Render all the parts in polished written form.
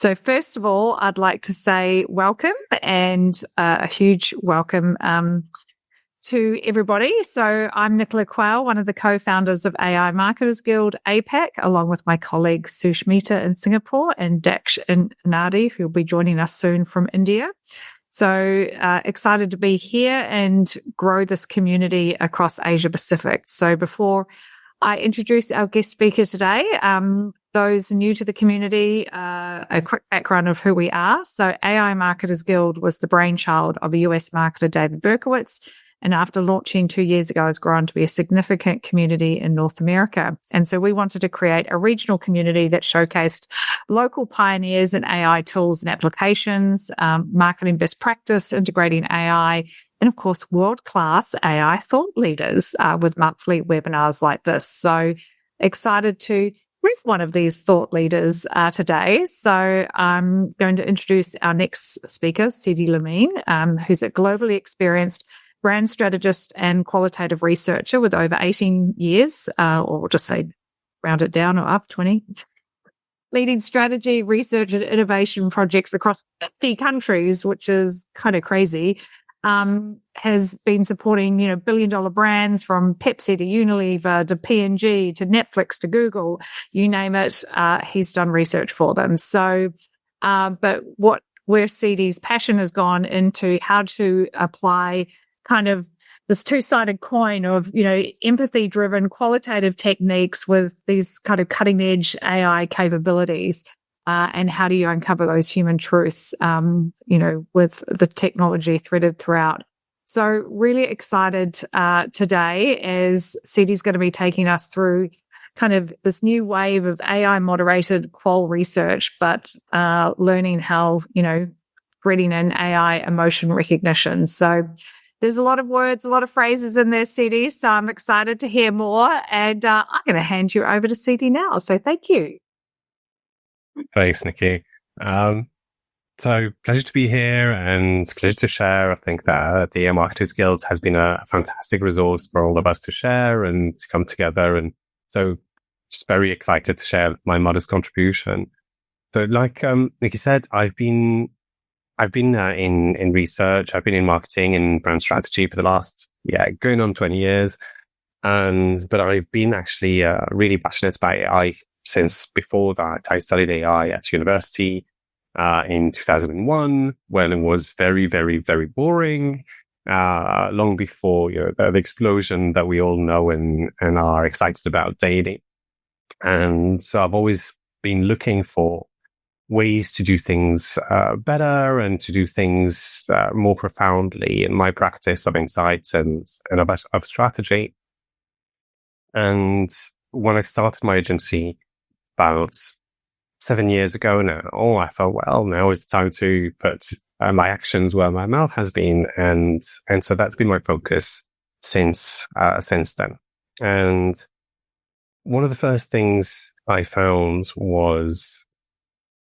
So first of all, I'd like to say welcome and a huge welcome to everybody. So I'm Nicola Qual, one of the co-founders of AI Marketers Guild APAC, along with my colleagues Sushmita in Singapore and Daksh and Nadi, who will be joining us soon from India. So excited to be here and grow this community across Asia Pacific. So before I introduce our guest speaker today, those new to the community, a quick background of who we are. So AI Marketers Guild was the brainchild of a US marketer, David Berkowitz, and after launching 2 years ago, has grown to be a significant community in North America. And so we wanted to create a regional community that showcased local pioneers in AI tools and applications, marketing best practice, integrating AI, and of course, world-class AI thought leaders with monthly webinars like this. So excited to brief one of these thought leaders today. So I'm going to introduce our next speaker, Sidi Lemine, who's a globally experienced brand strategist and qualitative researcher with over 18 years, or we'll just say round it down or up 20, leading strategy, research, and innovation projects across 50 countries, which is kind of crazy. Has been supporting, billion-dollar brands from Pepsi to Unilever to P&G to Netflix to Google, you name it. He's done research for them. So, but where Sidi's passion has gone into how to apply kind of this two-sided coin of, empathy-driven qualitative techniques with these kind of cutting-edge AI capabilities. And how do you uncover those human truths, with the technology threaded throughout? So really excited today as Sidi's going to be taking us through kind of this new wave of AI-moderated qual research, but learning how, threading in AI emotion recognition. So there's a lot of words, a lot of phrases in there, Sidi, so I'm excited to hear more. And I'm going to hand you over to Sidi now. So thank you. Thanks, Nikki. So pleasure to be here and pleasure to share. I think that the AI Marketers Guild has been a fantastic resource for all of us to share and to come together. And so just very excited to share my modest contribution. So like Nikki said, I've been in research. I've been in marketing and brand strategy for the last, going on 20 years. But I've been actually really passionate about AI since before that. I studied AI at university in 2001 when it was very, very, very boring, long before the explosion that we all know and are excited about daily. And so I've always been looking for ways to do things better and to do things more profoundly in my practice of insights and of strategy. And when I started my agency about 7 years ago now, I thought, well, now is the time to put my actions where my mouth has been. And so that's been my focus since then. And one of the first things I found was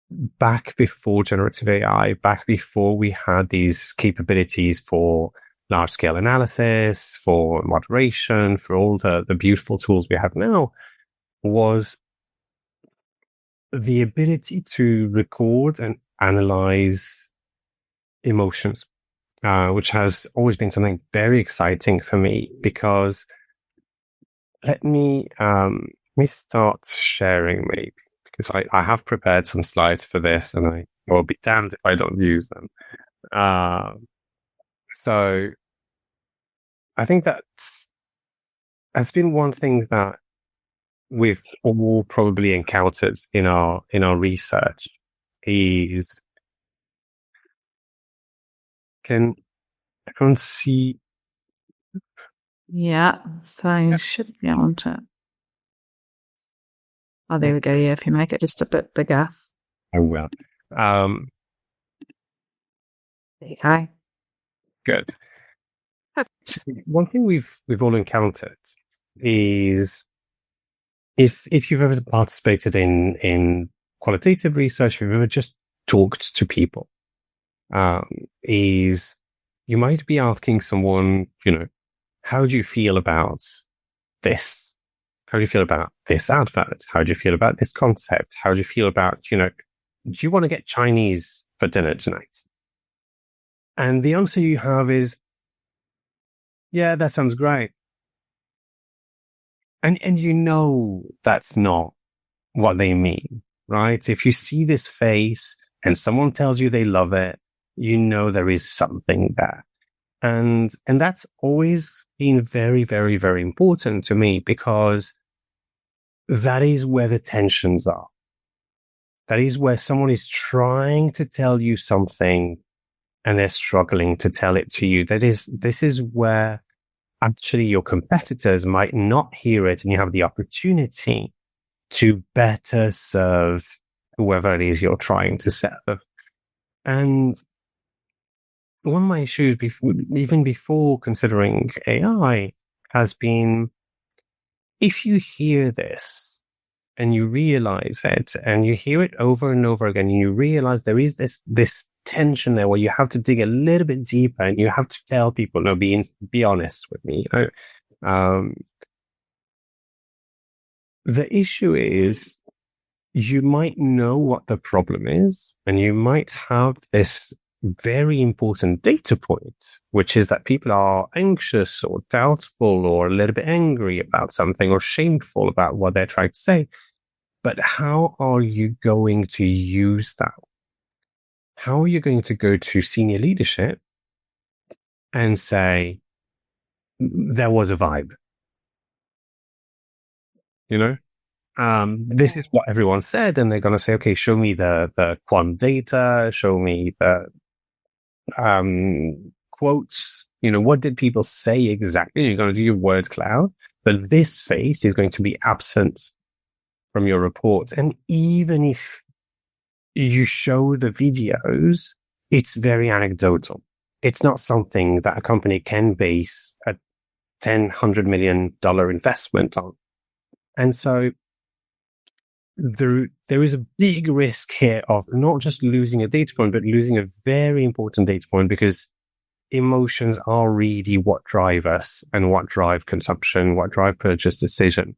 back before generative AI, back before we had these capabilities for large-scale analysis, for moderation, for all the beautiful tools we have now, was the ability to record and analyze emotions, which has always been something very exciting for me. Because let me start sharing maybe, because I have prepared some slides for this, and I will be damned if I don't use them. So I think that's been one thing that we've all probably encountered in our research is, can everyone see? Yeah, so you should be able to. Oh, there we go. Yeah, if you make it just a bit bigger. I will. There you go. Good. One thing we've all encountered is, if you've ever participated in qualitative research, if you've ever just talked to people, is you might be asking someone, how do you feel about this? How do you feel about this advert? How do you feel about this concept? How do you feel about, do you want to get Chinese for dinner tonight? And the answer you have is, yeah, that sounds great. And that's not what they mean, right? If you see this face and someone tells you they love it, there is something there. And that's always been very, very, very important to me, because that is where the tensions are. That is where someone is trying to tell you something and they're struggling to tell it to you. This is where actually your competitors might not hear it, and you have the opportunity to better serve whoever it is you're trying to serve. And one of my issues even before considering AI has been, if you hear this and you realize it and you hear it over and over again, and you realize there is this tension there where you have to dig a little bit deeper and you have to tell people, no, be honest with me. The issue is, you might know what the problem is, and you might have this very important data point, which is that people are anxious or doubtful or a little bit angry about something or shameful about what they're trying to say. But how are you going to use that? How are you going to go to senior leadership and say, there was a vibe? This is what everyone said, and they're going to say, okay, show me the quant data, show me the quotes. What did people say exactly? You're going to do your word cloud, but this face is going to be absent from your report. And even if you show the videos, it's very anecdotal. It's not something that a company can base a $100 million investment on. And so there is a big risk here of not just losing a data point, but losing a very important data point, because emotions are really what drive us and what drive consumption, what drive purchase decision.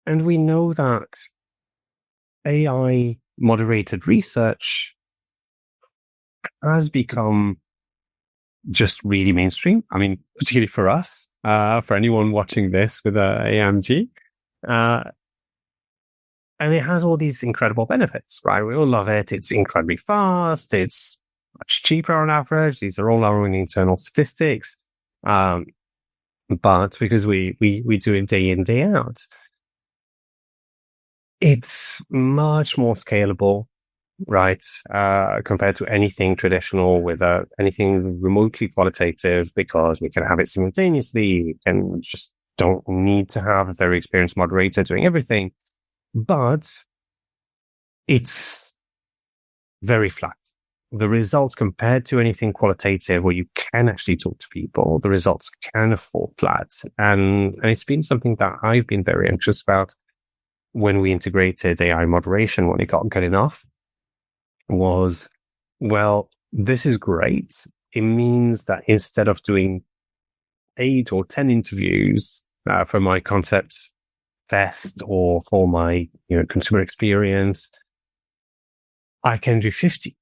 And we know that AI moderated research has become just really mainstream. I mean, particularly for us, for anyone watching this with AIMG. And it has all these incredible benefits, right? We all love it. It's incredibly fast. It's much cheaper on average. These are all our own internal statistics. But because we do it day in, day out, it's much more scalable, right? Compared to anything traditional with anything remotely qualitative, because we can have it simultaneously and just don't need to have a very experienced moderator doing everything. But it's very flat. The results, compared to anything qualitative where you can actually talk to people, the results can fall flat. And it's been something that I've been very anxious about when we integrated AI moderation, when it got good enough, was, well, this is great. It means that instead of doing 8 or 10 interviews for my concept test or for my consumer experience, I can do 50,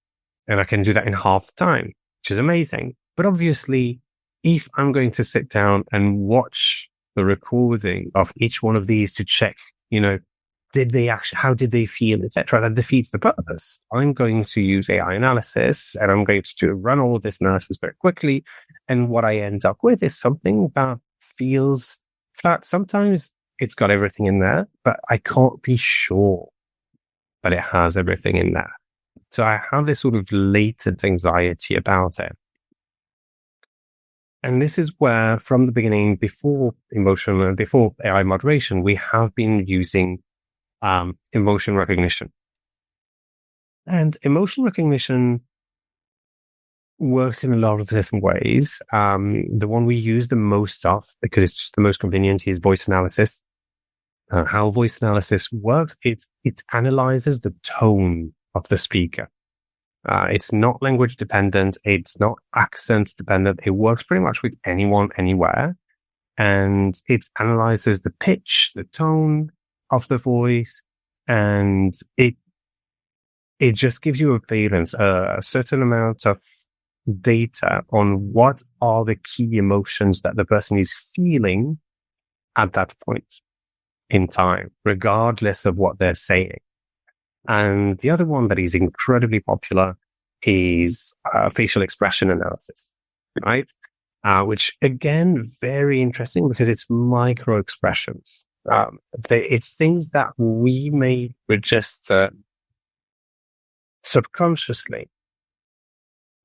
and I can do that in half the time, which is amazing. But obviously, if I'm going to sit down and watch the recording of each one of these to check, how did they feel, etc., that defeats the purpose. I'm going to use AI analysis, and I'm going to run all of this analysis very quickly. And what I end up with is something that feels flat. Sometimes it's got everything in there, but I can't be sure that it has everything in there. So I have this sort of latent anxiety about it. And this is where, from the beginning, before emotion and before AI moderation, we have been using emotion recognition. And emotion recognition works in a lot of different ways. The one we use the most of, because it's just the most convenient, is voice analysis. How voice analysis works, it analyzes the tone of the speaker. It's not language dependent. It's not accent dependent. It works pretty much with anyone, anywhere. And it analyzes the pitch, the tone of the voice, And it just gives you a valence, a certain amount of data on what are the key emotions that the person is feeling at that point in time, regardless of what they're saying. And the other one that is incredibly popular is facial expression analysis, right? Which again, very interesting because it's micro expressions. It's things that we may register subconsciously,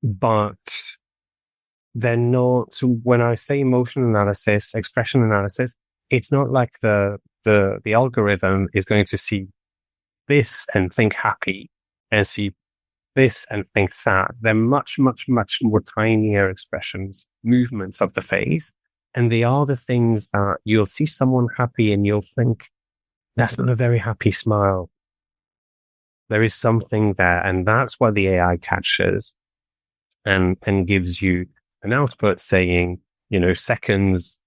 but they're not. When I say emotion analysis, expression analysis, it's not like the algorithm is going to see this and think happy and see this and think sad. They're much, much, much more tinier expressions, movements of the face. And they are the things that you'll see someone happy and you'll think, that's not a very happy smile. There is something there. And that's what the AI catches and gives you an output saying, seconds,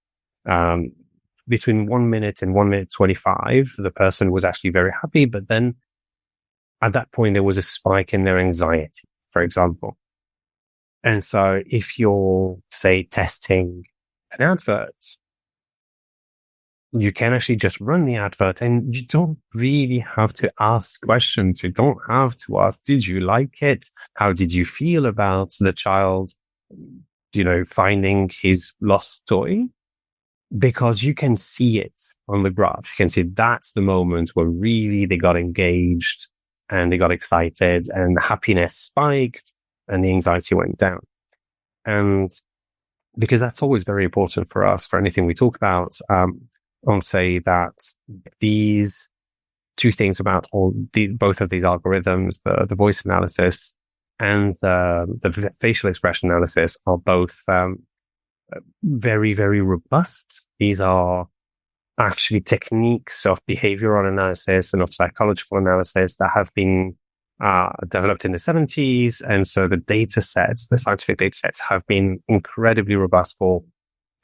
between 1 minute and 1 minute 25, the person was actually very happy. But then at that point, there was a spike in their anxiety, for example. And so if you're, say, testing an advert, you can actually just run the advert and you don't really have to ask questions. You don't have to ask, did you like it? How did you feel about the child, finding his lost toy? Because you can see it on the graph. You can see that's the moment where really they got engaged and they got excited and the happiness spiked and the anxiety went down. And because that's always very important for us, for anything we talk about, I'll say that these two things about both of these algorithms, the voice analysis and the facial expression analysis, are both very, very robust. These are actually techniques of behavioral analysis and of psychological analysis that have been developed in the 70s. And so the data sets, the scientific data sets, have been incredibly robust for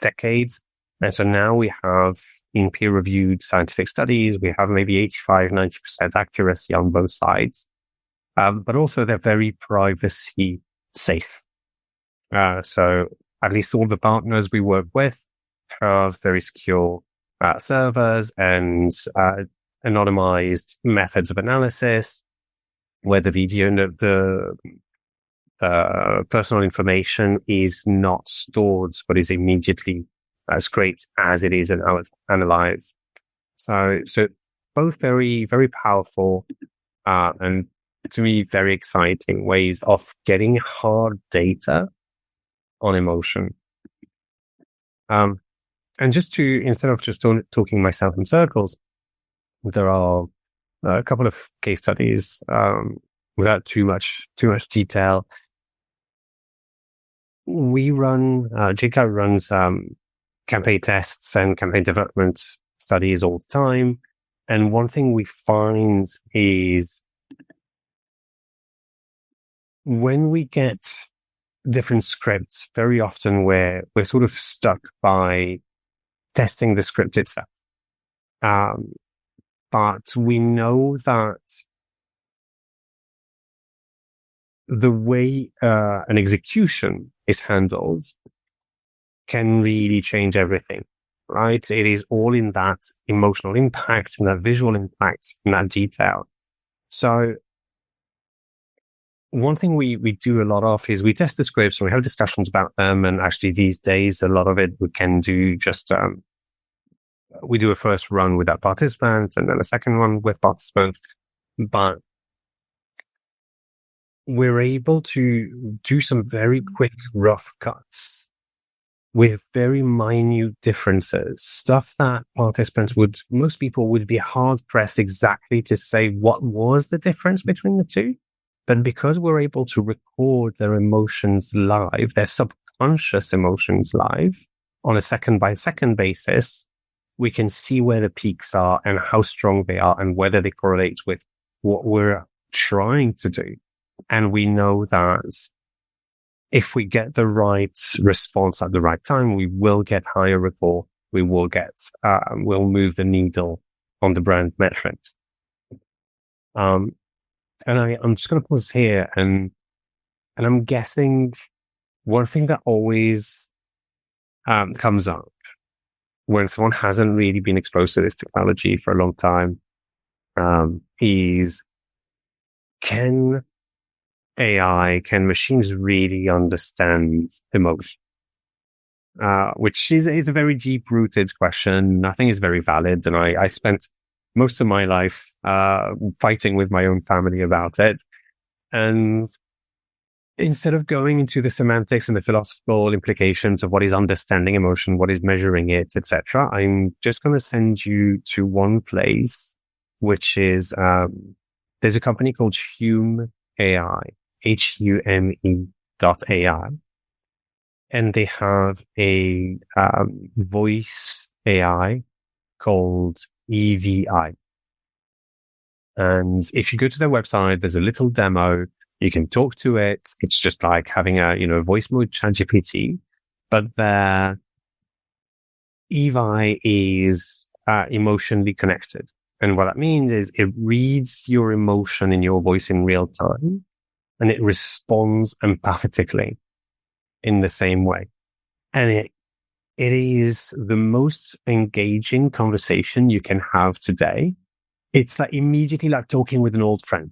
decades. And so now we have, in peer-reviewed scientific studies, we have maybe 85, 90% accuracy on both sides. But also they're very privacy safe. So at least all the partners we work with have very secure servers and anonymized methods of analysis, where the video, the personal information is not stored, but is immediately scraped as it is analyzed. So both very, very powerful and to me very exciting ways of getting hard data on emotion. And just to, instead of just talking myself in circles, there are a couple of case studies without too much detail. We run, JCAT runs campaign tests and campaign development studies all the time. And one thing we find is when we get different scripts, very often we're sort of stuck by testing the script itself. But we know that the way an execution is handled can really change everything, right? It is all in that emotional impact, in that visual impact, in that detail. So one thing we do a lot of is we test the scripts and we have discussions about them. And actually these days, a lot of it we can do just, we do a first run with that participant and then a second one with participants. But we're able to do some very quick rough cuts with very minute differences, stuff that most people would be hard pressed exactly to say what was the difference between the two. But because we're able to record their emotions live, their subconscious emotions live on a second by second basis, we can see where the peaks are and how strong they are and whether they correlate with what we're trying to do. And we know that if we get the right response at the right time, we will get higher rapport. We will we'll move the needle on the brand metrics. And I'm just going to pause here, and I'm guessing one thing that always comes up when someone hasn't really been exposed to this technology for a long time is, can machines really understand emotion? Which is a very deep-rooted question. I think it's very valid, and I spent most of my life fighting with my own family about it. And instead of going into the semantics and the philosophical implications of what is understanding emotion, what is measuring it, etc., I'm just going to send you to one place, which is there's a company called Hume AI, HUME.ai. And they have a voice AI called EVI. And if you go to their website, there's a little demo. You can talk to it. It's just like having a voice mode ChatGPT, but their EVI is emotionally connected. And what that means is it reads your emotion in your voice in real time, and it responds empathetically in the same way. And it is the most engaging conversation you can have today. It's like immediately like talking with an old friend.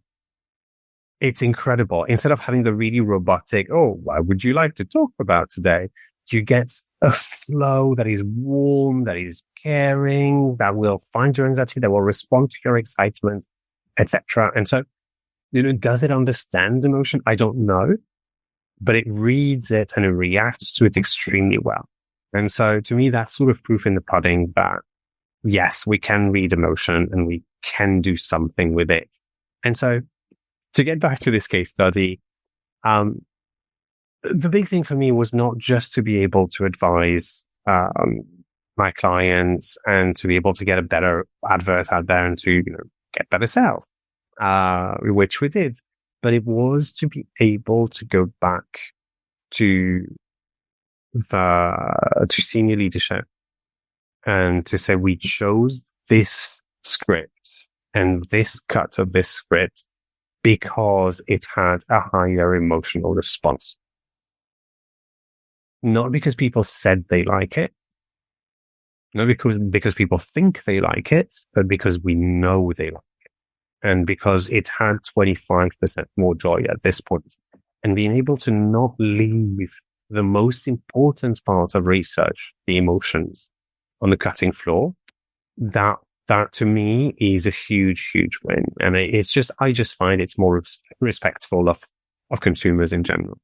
It's incredible. Instead of having the really robotic, oh, what would you like to talk about today? You get a flow that is warm, that is caring, that will find your anxiety, that will respond to your excitement, etc. And so, does it understand emotion? I don't know. But it reads it and it reacts to it extremely well. And so to me, that's sort of proof in the pudding that yes, we can read emotion and we can do something with it. And so to get back to this case study, the big thing for me was not just to be able to advise my clients and to be able to get a better advert out there and to get better sales, which we did. But it was to be able to go back to senior leadership and to say, we chose this script and this cut of this script because it had a higher emotional response. Not because people said they like it, not because people think they like it, but because we know they like it. And because it had 25% more joy at this point. And being able to not leave the most important part of research, the emotions, on the cutting floor, that to me is a huge, huge win. And I just find it's more respectful of consumers in general.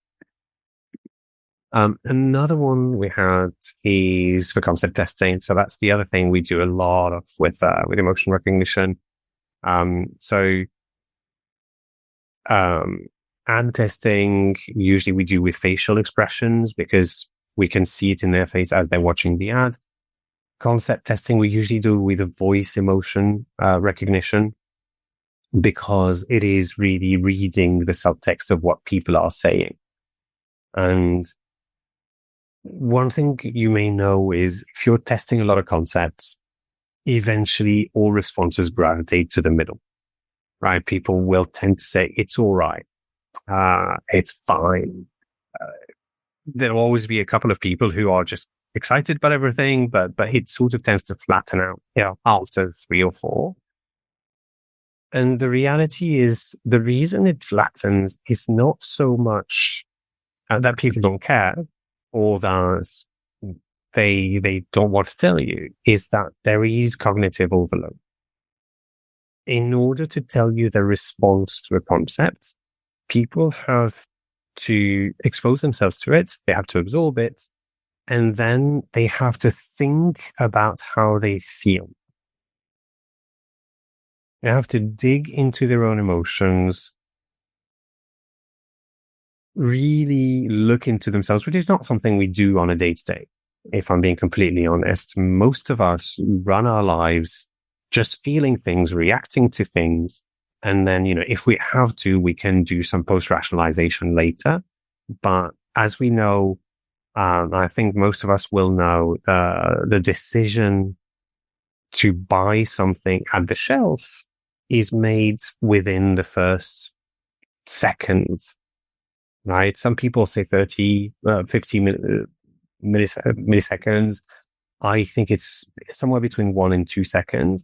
Another one we had is for concept testing. So that's the other thing we do a lot of with emotion recognition. Ad testing, usually we do with facial expressions because we can see it in their face as they're watching the ad. Concept testing, we usually do with a voice emotion recognition because it is really reading the subtext of what people are saying. And one thing you may know is if you're testing a lot of concepts, eventually all responses gravitate to the middle, right? People will tend to say, it's all right. It's fine. There'll always be a couple of people who are just excited about everything, but it sort of tends to flatten out, after 3 or 4. And the reality is the reason it flattens is not so much that people don't care or that they don't want to tell you, is that there is cognitive overload. In order to tell you the response to a concept, people have to expose themselves to it, they have to absorb it, and then they have to think about how they feel. They have to dig into their own emotions, really look into themselves, which is not something we do on a day-to-day. If I'm being completely honest, most of us run our lives just feeling things, reacting to things. And then, if we have to, we can do some post-rationalization later. But as we know, I think most of us will know, the decision to buy something at the shelf is made within the first second, right? Some people say 30, 50 milliseconds. I think it's somewhere between 1 and 2 seconds.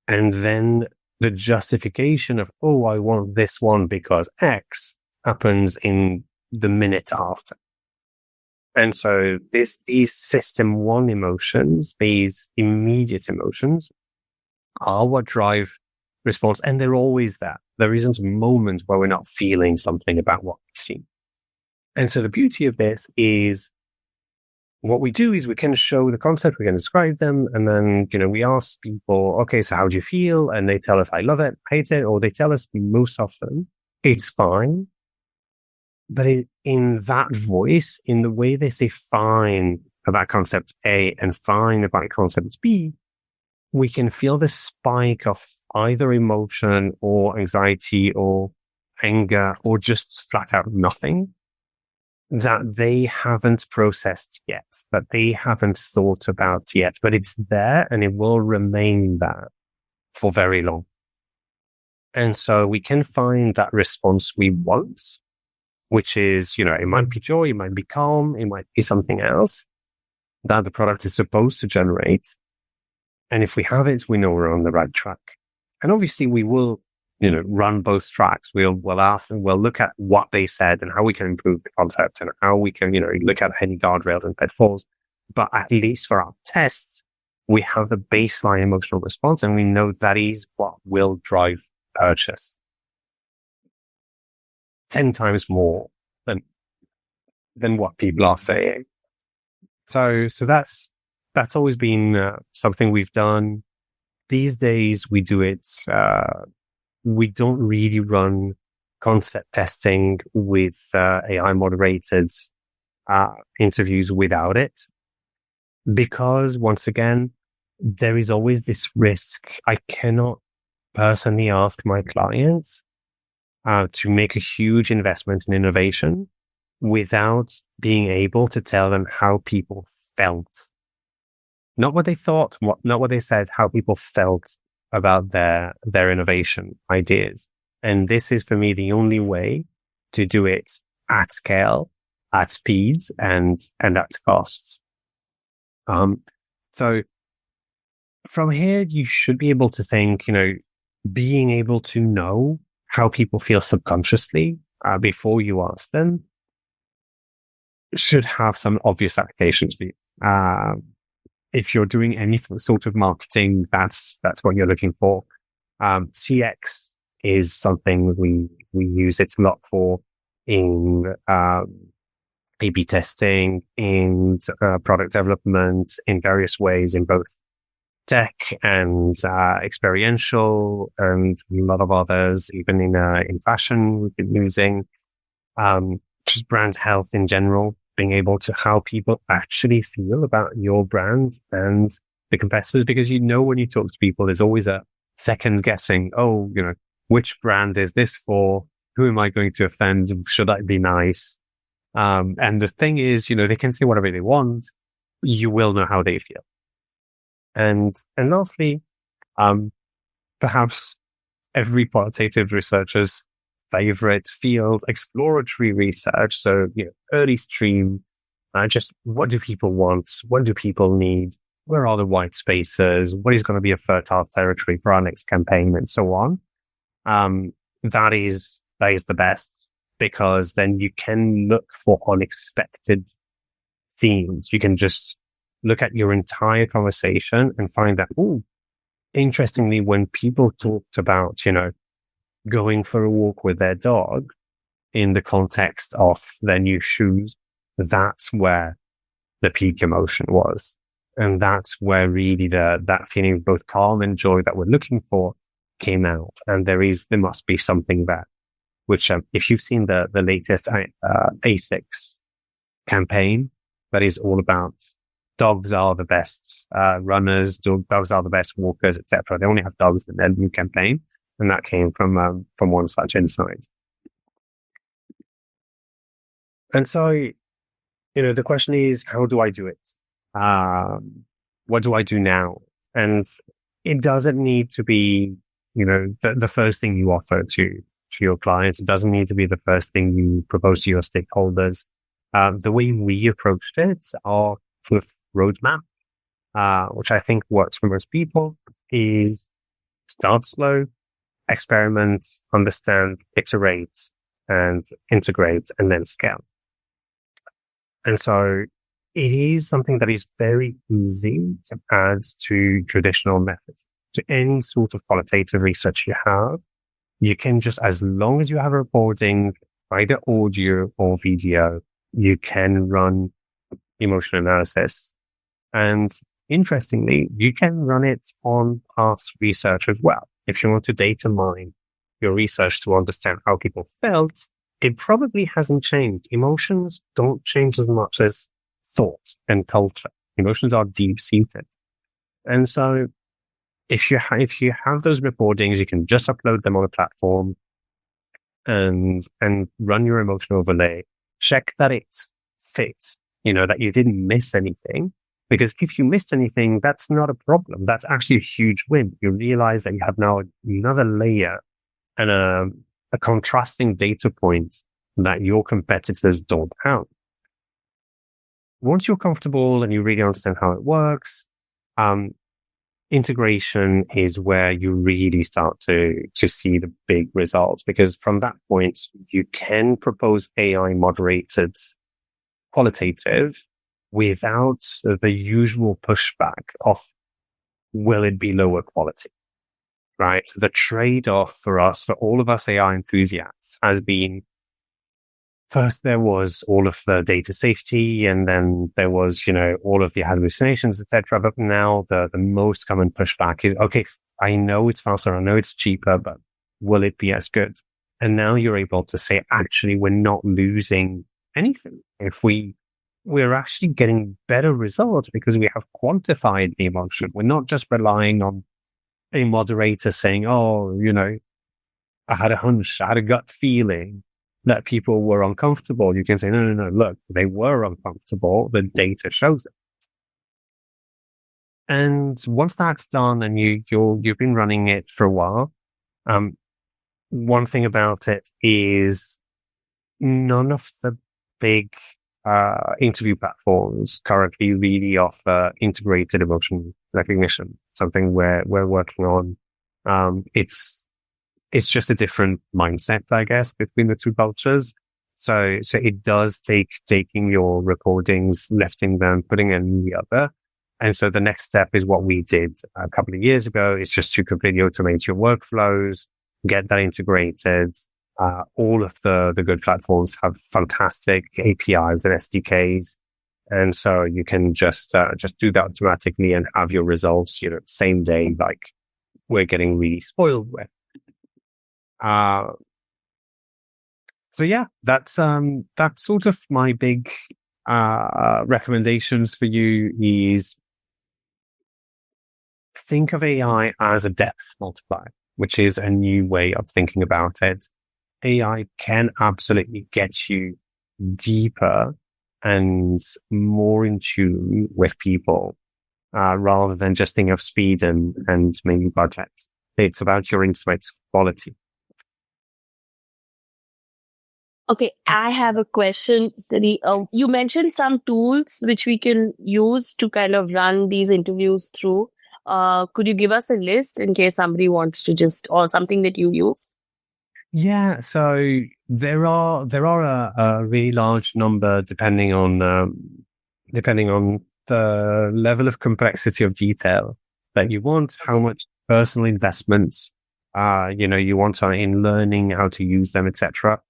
And then the justification of, oh, I want this one because X happens in the minute after. And so these system one emotions, these immediate emotions, are what drive response. And they're always that. There isn't a moment where we're not feeling something about what we've seen. And so the beauty of this is what we do is we can show the concept, we can describe them, and then, we ask people, okay, so how do you feel? And they tell us, I love it, hate it, or they tell us most often, it's fine. But in that voice, in the way they say fine about concept A and fine about concept B, we can feel the spike of either emotion or anxiety or anger or just flat out nothing that they haven't processed yet, that they haven't thought about yet, but it's there and it will remain there for very long. And so we can find that response we want, which is, it might be joy, it might be calm, it might be something else that the product is supposed to generate. And if we have it, we know we're on the right track. And obviously we will, run both tracks. We'll ask and we'll look at what they said and how we can improve the concept and how we can, look at any guardrails and pitfalls. But at least for our tests, we have the baseline emotional response and we know that is what will drive purchase 10 times more than what people are saying. So that's always been something we've done. These days we do it, we don't really run concept testing with AI moderated interviews without it. Because once again, there is always this risk. I cannot personally ask my clients to make a huge investment in innovation without being able to tell them how people felt. Not what they thought, not what they said, how people felt about their innovation ideas. And this is for me the only way to do it at scale, at speed, and at costs. So from here, you should be able to think, being able to know how people feel subconsciously before you ask them should have some obvious applications for you. If you're doing any sort of marketing, that's what you're looking for. CX is something we use it a lot for in A/B testing, in product development, in various ways, in both tech and experiential, and a lot of others, even in fashion, we've been using just brand health in general. Being able to how people actually feel about your brand and the competitors, because when you talk to people, there's always a second guessing. Oh, which brand is this for? Who am I going to offend? Should I be nice? And the thing is, they can say whatever they want. You will know how they feel. And lastly, perhaps every qualitative researcher's favorite field, exploratory research. So, early stream, just what do people want? What do people need? Where are the white spaces? What is going to be a fertile territory for our next campaign and so on? That is the best, because then you can look for unexpected themes. You can just look at your entire conversation and find that, interestingly, when people talked about, going for a walk with their dog in the context of their new shoes, that's where the peak emotion was. And that's where really that feeling of both calm and joy that we're looking for came out. And there must be something there, which, if you've seen the latest ASICS campaign, that is all about dogs are the best runners, dogs are the best walkers, etc. They only have dogs in their new campaign. And that came from one such insight. And so, the question is, how do I do it? What do I do now? And it doesn't need to be the first thing you offer to your clients. It doesn't need to be the first thing you propose to your stakeholders. The way we approached it, our sort of roadmap, which I think works for most people, is start slow, experiment, understand, iterate, and integrate, and then scale. And so it is something that is very easy to add to traditional methods. To any sort of qualitative research you have, you can just, as long as you have reporting, either audio or video, you can run emotion analysis. And interestingly, you can run it on past research as well. If you want to data mine your research to understand how people felt, it probably hasn't changed. Emotions don't change as much as thought and culture. Emotions are deep-seated. And so if you have those recordings, you can just upload them on a platform and run your emotion overlay. Check that it fits, that you didn't miss anything. Because if you missed anything, that's not a problem. That's actually a huge win. You realize that you have now another layer and a contrasting data point that your competitors don't have. Once you're comfortable and you really understand how it works, integration is where you really start to see the big results, because from that point, you can propose AI moderated qualitative without the usual pushback of, will it be lower quality? Right? The trade-off for all of us AI enthusiasts has been, first there was all of the data safety, and then there was, all of the hallucinations, etc. But now the most common pushback is, okay, I know it's faster, I know it's cheaper, but will it be as good? And now you're able to say, actually, we're not losing anything. If we're actually getting better results because we have quantified the emotion. We're not just relying on a moderator saying, oh, I had a hunch, I had a gut feeling that people were uncomfortable. You can say, no, look, they were uncomfortable. The data shows it. And once that's done and you've been running it for a while, one thing about it is none of the big interview platforms currently really offer integrated emotion recognition, something we're working on. It's just a different mindset, I guess, between the two cultures. So it does take taking your recordings, lifting them, putting them in the other. And so the next step is what we did a couple of years ago. It's just to completely automate your workflows, get that integrated. All of the good platforms have fantastic APIs and SDKs. And so you can just do that automatically and have your results, same day, like we're getting really spoiled with. So yeah, that's sort of my big, recommendations for you is think of AI as a depth multiplier, which is a new way of thinking about it. AI can absolutely get you deeper and more in tune with people, rather than just thinking of speed and maybe budget. It's about your insight quality. Okay, I have a question, Sidi. You mentioned some tools which we can use to kind of run these interviews through. Could you give us a list in case somebody wants to or something that you use? Yeah, so there are a really large number depending on the level of complexity of detail that you want, how much personal investments you want in learning how to use them, etc.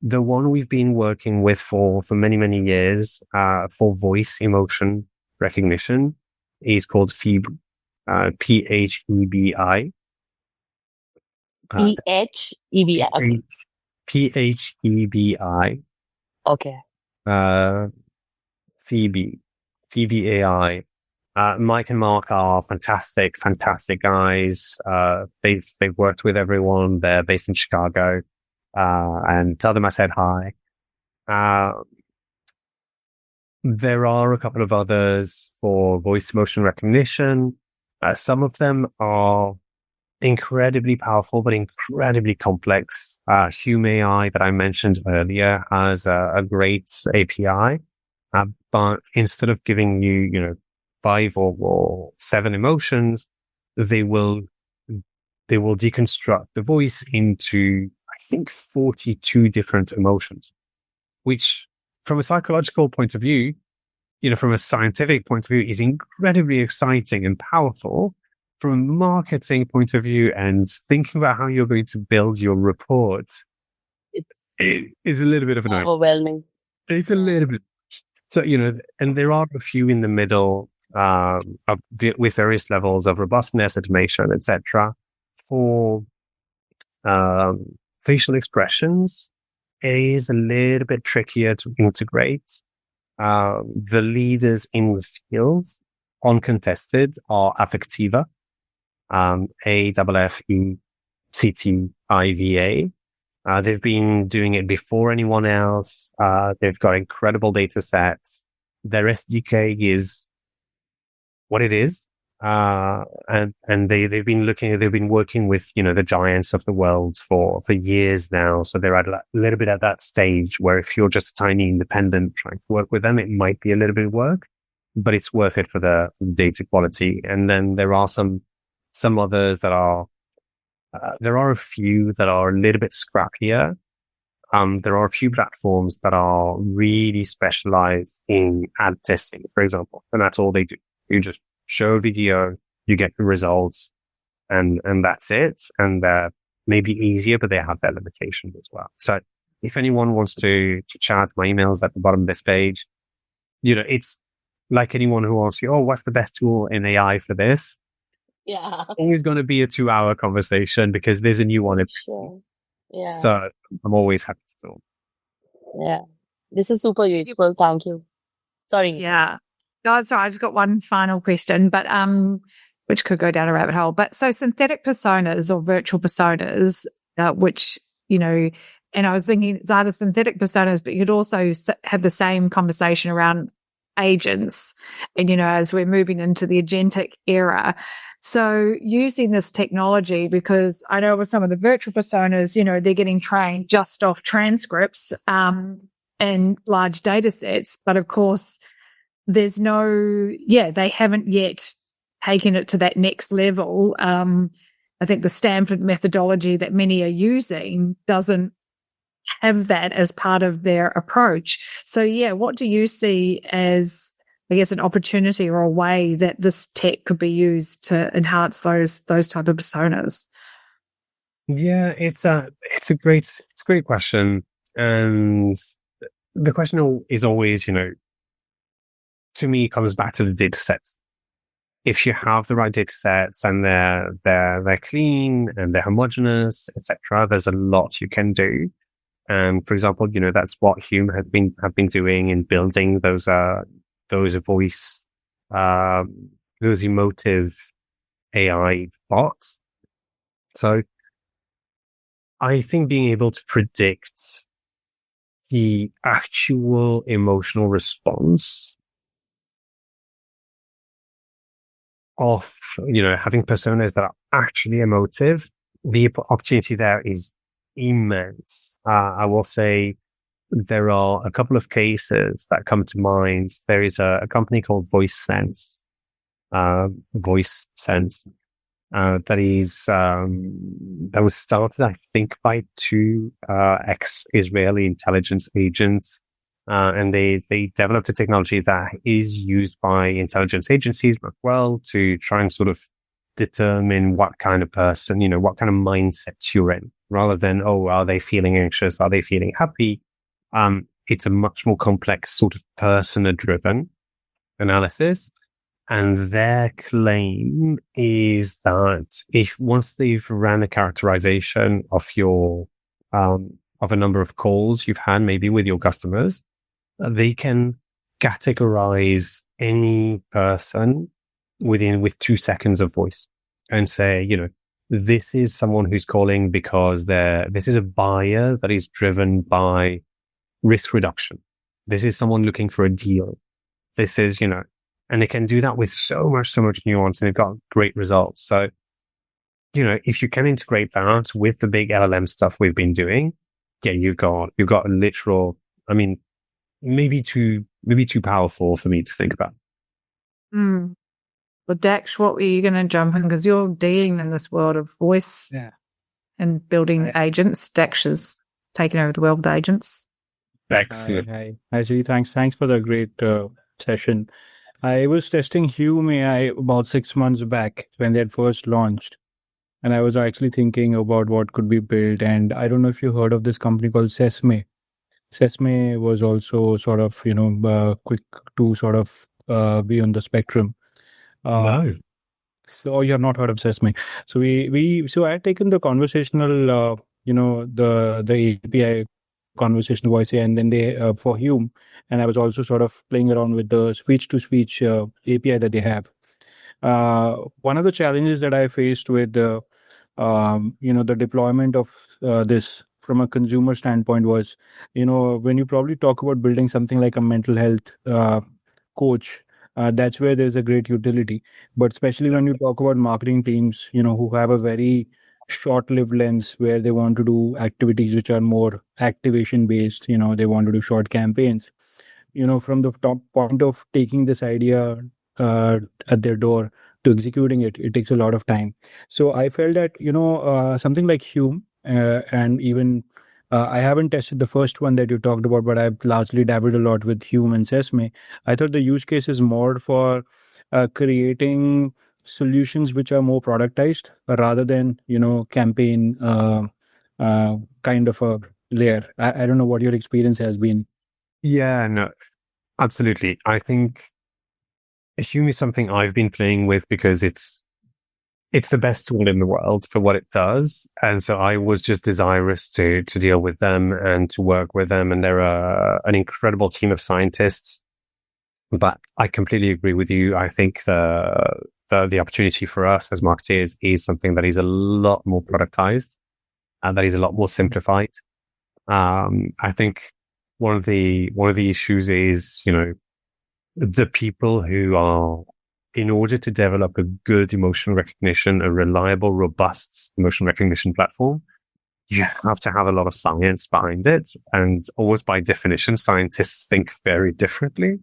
The one we've been working with for many years for voice emotion recognition is called PHEBI. PHEBI. PHEBI. PHEBI. Okay. Phoebe AI. Mike and Mark are fantastic guys. They've worked with everyone. They're based in Chicago. And tell them I said hi. There are a couple of others for voice emotion recognition. Some of them are incredibly powerful, but incredibly complex. Hume AI that I mentioned earlier has a great API, but instead of giving you, 5 or 7 emotions, they will deconstruct the voice into, I think, 42 different emotions, which from a psychological point of view, from a scientific point of view, is incredibly exciting and powerful. From a marketing point of view and thinking about how you're going to build your report, it is a little bit of an overwhelming. It's a little bit. So, and there are a few in the middle with various levels of robustness, automation, etc. For facial expressions, it is a little bit trickier to integrate. The leaders in the field, uncontested, are Affectiva, AFFECTIVA. They've been doing it before anyone else. They've got incredible data sets. Their SDK is what it is. And they've been working with, the giants of the world for years now. So they're at a little bit at that stage where if you're just a tiny independent trying to work with them, it might be a little bit of work, but it's worth it for the data quality. And then there are some others that are, there are a few that are a little bit scrappier. There are a few platforms that are really specialized in ad testing, for example, and that's all they do. You just show a video, you get the results, and that's it. And they're maybe easier, but they have their limitations as well. So if anyone wants to chat, my email's at the bottom of this page. It's like anyone who asks you, oh, what's the best tool in AI for this? Yeah. Always going to be a 2-hour conversation because there's a new one. Sure. Yeah. So I'm always happy to talk. Yeah. This is super useful. Thank you. Sorry. Yeah. No, sorry, I just got one final question, but which could go down a rabbit hole. But so synthetic personas or virtual personas, which, and I was thinking it's either synthetic personas, but you could also have the same conversation around agents. And, as we're moving into the agentic era. So using this technology, because I know with some of the virtual personas, they're getting trained just off transcripts and large data sets. But of course, there's they haven't yet taken it to that next level. I think the Stanford methodology that many are using doesn't have that as part of their approach. So, what do you see as, I guess, an opportunity or a way that this tech could be used to enhance those type of personas? Yeah, it's a great question. And the question is always, to me, comes back to the data sets. If you have the right data sets and they're clean and they're homogeneous, etc., there's a lot you can do. And for example, that's what Hume have been doing in building those voice, those emotive AI bots. So I think being able to predict the actual emotional response of, having personas that are actually emotive, the opportunity there is immense. I will say there are a couple of cases that come to mind. There is a company called VoiceSense, that was started, I think, by 2 ex-Israeli intelligence agents. And they developed a technology that is used by intelligence agencies, but Qual, to try and sort of determine what kind of person, what kind of mindset you're in, rather than, are they feeling anxious? Are they feeling happy? It's a much more complex sort of persona-driven analysis. And their claim is that once they've ran a characterization of your, of a number of calls you've had maybe with your customers, they can categorize any person with 2 seconds of voice and say, this is someone who's calling because this is a buyer that is driven by risk reduction. This is someone looking for a deal. This is, and they can do that with so much nuance, and they've got great results. So if you can integrate that with the big LLM stuff we've been doing, yeah, you've got a literal, I mean, maybe too powerful for me to think about. Well, Dax, what were you going to jump in? Because you're dealing in this world of voice and building agents. Dax is taking over the world with agents. Excellent. Hi, Sidi. Thanks for the great session. I was testing Hume AI about 6 months back when they had first launched. And I was actually thinking about what could be built. And I don't know if you heard of this company called Sesame. Sesame was also sort of, quick to sort of be on the spectrum. No. So you have not heard of Sesame. So so I had taken the conversational, the API conversational voice AI, and then they for Hume, and I was also sort of playing around with the speech to speech API that they have. One of the challenges that I faced with the deployment of this from a consumer standpoint was, when you probably talk about building something like a mental health coach, that's where there's a great utility. But especially when you talk about marketing teams, who have a very short-lived lens where they want to do activities which are more activation based, they want to do short campaigns, from the top point of taking this idea at their door to executing it takes a lot of time. So I felt that, something like Hume, and even I haven't tested the first one that you talked about, but I've largely dabbled a lot with Hume and Sesame. I thought the use case is more for creating solutions which are more productized rather than, campaign kind of a layer. I don't know what your experience has been. Yeah, no, absolutely. I think Hume is something I've been playing with because it's the best tool in the world for what it does. And so I was just desirous to deal with them and to work with them. And they're an incredible team of scientists. But I completely agree with you. I think the opportunity for us as marketers is something that is a lot more productized and that is a lot more simplified. I think one of the issues is, the people who are, in order to develop a good emotional recognition, a reliable, robust emotional recognition platform, you have to have a lot of science behind it. And always by definition, scientists think very differently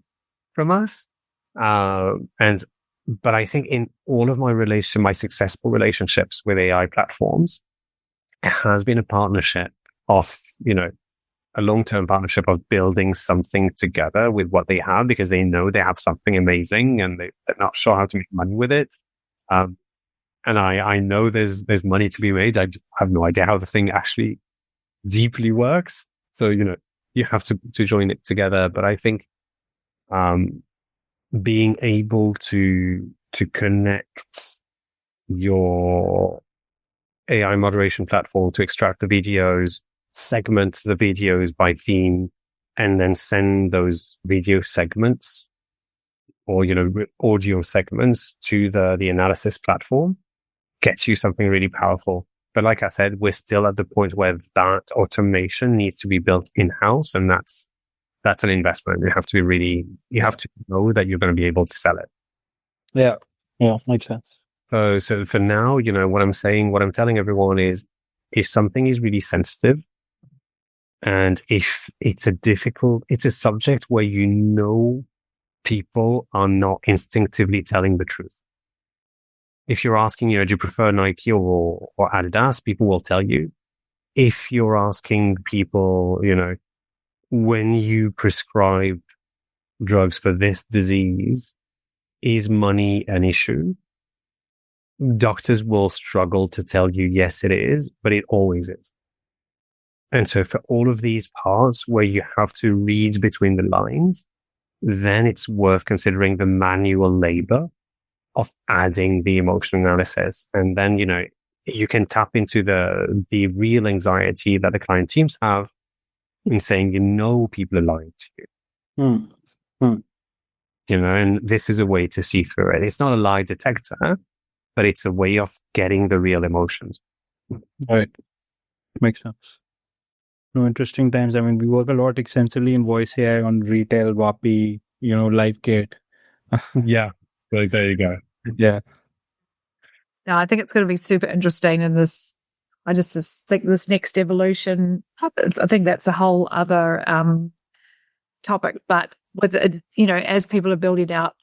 from us. But I think in all of my successful relationships with AI platforms, it has been a partnership of, a long-term partnership of building something together with what they have, because they know they have something amazing and they're not sure how to make money with it. And I know there's money to be made. I have no idea how the thing actually deeply works. So, you have to join it together. But I think, being able to connect your AI moderation platform to extract the videos, segment the videos by theme, and then send those video segments or, audio segments to the analysis platform gets you something really powerful. But like I said, we're still at the point where that automation needs to be built in-house, and that's an investment. You have to know that you're going to be able to sell it. Yeah, makes sense. So for now, what I'm telling everyone is, if something is really sensitive, and if it's a subject where people are not instinctively telling the truth. If you're asking, do you prefer Nike or Adidas, people will tell you. If you're asking people, when you prescribe drugs for this disease, is money an issue? Doctors will struggle to tell you, yes, it is, but it always is. And so for all of these parts where you have to read between the lines, then it's worth considering the manual labor of adding the emotional analysis. And then, you can tap into the real anxiety that the client teams have in saying, people are lying to you. And this is a way to see through it. It's not a lie detector, but it's a way of getting the real emotions. Right. Makes sense. No, interesting times. I mean, we work a lot extensively in voice AI on retail, WAPI, LiveKit. Yeah. Well, there you go. Yeah. No, I think it's going to be super interesting in this. I just think this next evolution, I think that's a whole other topic. But with it, as people are building out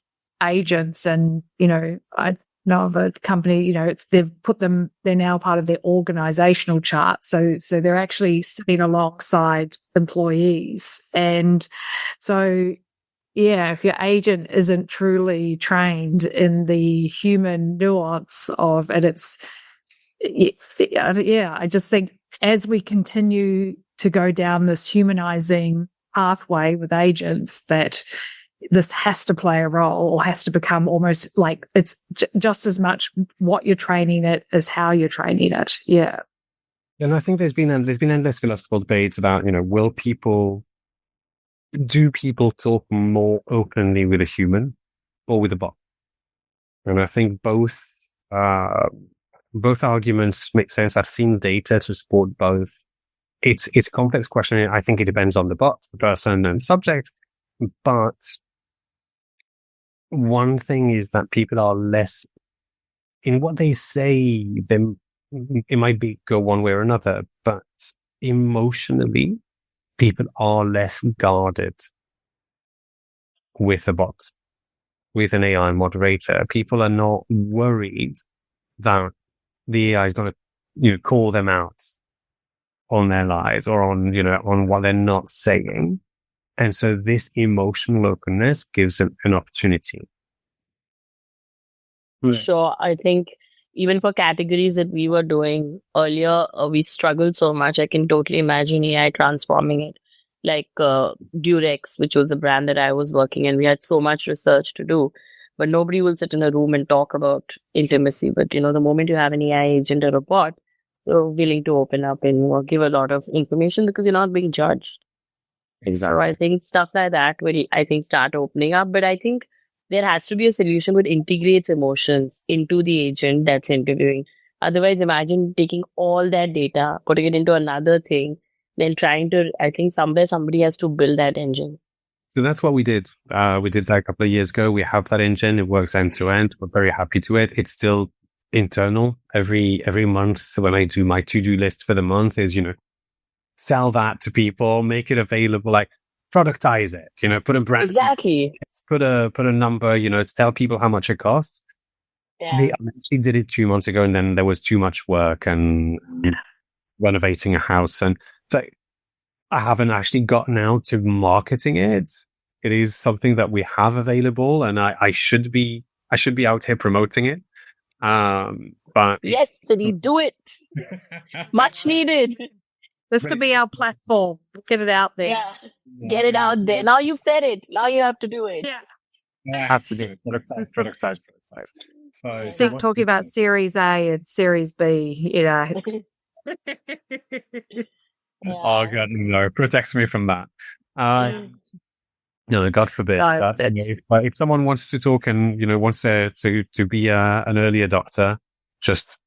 agents, and I know of a company, they've put them, they're now part of their organizational chart. So they're actually sitting alongside employees. And so, yeah, if your agent isn't truly trained in the human nuance of it, I just think as we continue to go down this humanizing pathway with agents, that this has to play a role, or has to become almost like it's just as much what you're training it as how you're training it. Yeah. And I think there's been endless philosophical debates about, do people talk more openly with a human or with a bot? And I think both arguments make sense. I've seen data to support both. It's a complex question. I think it depends on the bot, the person, and the subject. But one thing is that people are less in what they say. It might go one way or another, but emotionally, people are less guarded with a bot, with an AI moderator. People are not worried that the AI is going to, call them out on their lies or on what they're not saying. And so this emotional openness gives them an opportunity. Right. Sure. I think even for categories that we were doing earlier, we struggled so much. I can totally imagine AI transforming it. Like Durex, which was a brand that I was working in. We had so much research to do, but nobody will sit in a room and talk about intimacy. But, the moment you have an AI agent or a bot, you're willing to open up and give a lot of information because you're not being judged. Exactly. So I think stuff like that will, start opening up. But I think there has to be a solution which integrates emotions into the agent that's interviewing. Otherwise, imagine taking all that data, putting it into another thing, then trying to, I think somewhere somebody has to build that engine. So that's what we did. We did that a couple of years ago. We have that engine. It works end to end. We're very happy to it. It's still internal. Every month when I do my to-do list for the month is, sell that to people, make it available, like productize it, put a brand. Exactly. Put a number, to tell people how much it costs. Yeah. They actually did it 2 months ago, and then there was too much work and renovating a house. And so I haven't actually gotten out to marketing it. It is something that we have available, and I should be out here promoting it. But yes, Sidi, do it. Much needed. This could be our platform. Get it out there. Yeah. Get it out there. Now you've said it. Now you have to do it. Yeah. I have to do it. Productize. Keep talking about Series A and Series B, Oh God, no! Protect me from that. No, God forbid. No, If someone wants to talk and wants to be an early adopter, just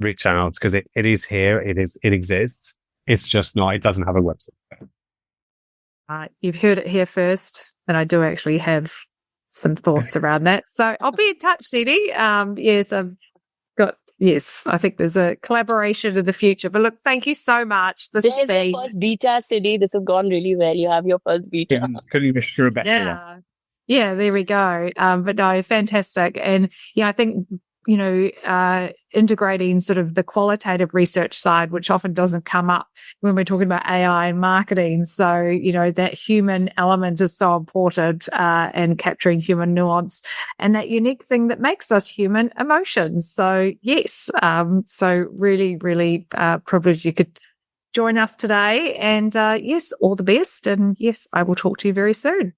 reach out, because it is here. It exists. It's just not. It doesn't have a website. You've heard it here first, and I do actually have some thoughts around that. So I'll be in touch, Sidi. Yes, I think there's a collaboration in the future. But look, thank you so much. This has been first beta, Sidi. This has gone really well. You have your first beta. Couldn't even sure a better one. Yeah, there we go. But no, fantastic. And I think integrating sort of the qualitative research side, which often doesn't come up when we're talking about AI and marketing. So, that human element is so important, and capturing human nuance and that unique thing that makes us human, emotions. So, yes, so really, really privileged you could join us today. And yes, all the best. And yes, I will talk to you very soon.